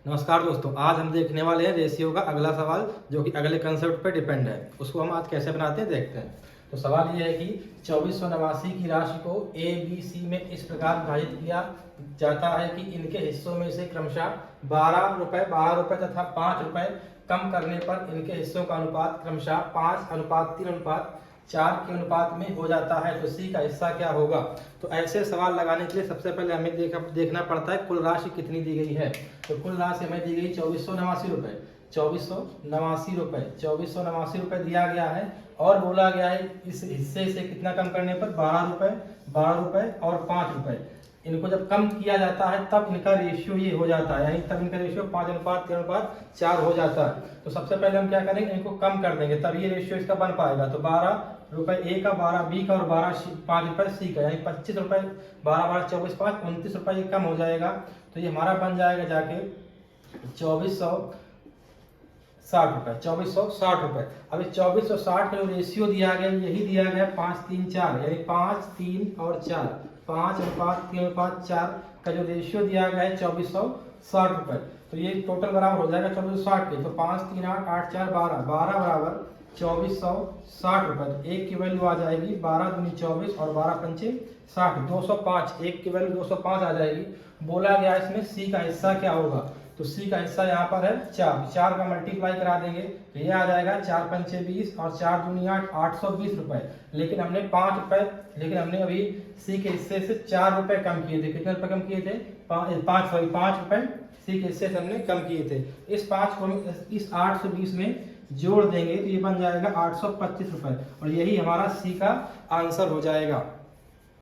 नमस्कार दोस्तों, आज हम देखने वाले हैं रेशियो का अगला सवाल जो कि अगले कंसेप्ट पे डिपेंड है। उसको हम आज कैसे बनाते हैं देखते हैं। तो सवाल ये है कि 2489 की राशि को ए बी सी में इस प्रकार विभाजित किया जाता है कि इनके हिस्सों में से क्रमशः 12 रुपए तथा 5 रुपए कम करने पर इनके हिस्सों का अनुपात क्रमशः 5:3:4 के अनुपात में हो जाता है। तो सी का हिस्सा क्या होगा। तो ऐसे सवाल लगाने के लिए सबसे पहले हमें देखना पड़ता है कुल राशि कितनी दी गई है। तो कुल राशि हमें दी गई 2489 रुपए। 2489 रुपए दिया गया है और बोला गया है इस हिस्से से कितना कम करने पर 12 रुपए और 5 रुपए। इनको जब कम किया जाता है तब इनका रेशियो ये हो जाता है, यानी तब इनका रेशियो 5:3:4 हो जाता है। तो सबसे पहले हम क्या करेंगे, इनको कम कर देंगे तब ये रेशियो इसका बन पाएगा। तो 12 रुपए ए का, 12 बी का और 5 रुपए सी का, यानी 25 रुपए, 12 12 24 5 29 रुपए ये कम हो जाएगा। तो ये हमारा बन जाएगा जाके 2460 रुपए। 2460 रुपए। अब इस 2460 का जो रेशियो दिया गया यही दिया गया 5:3:4, यानी 5 3 और 4, 5:3:4 का जो रेशियो दिया गया है 2460 रुपए। तो ये टोटल बराबर हो जाएगा 2460 के। तो 5 3 8 8 4 12 12 बराबर 2460 रुपए। तो एक की वैल्यू आ जाएगी 12 दूनी 24 और 12 पंचे 60, 205। एक की वैल्यू 205 आ जाएगी। बोला गया इसमें सी का हिस्सा क्या होगा। तो सी का हिस्सा यहाँ पर है 4 का मल्टीप्लाई करा देंगे तो ये आ जाएगा 4 पंचे 20 और 4 दूनी 8, 820 रुपए। लेकिन हमने 5 रुपए, लेकिन हमने अभी सी के हिस्से से 4 रुपए कम किए थे। कितने रुपए कम किए थे? 5 रुपए सी के हिस्से से हमने कम किए थे। इस 5 को इस 820 में जोड़ देंगे तो ये बन जाएगा 825 रुपए और यही हमारा सी का आंसर हो जाएगा।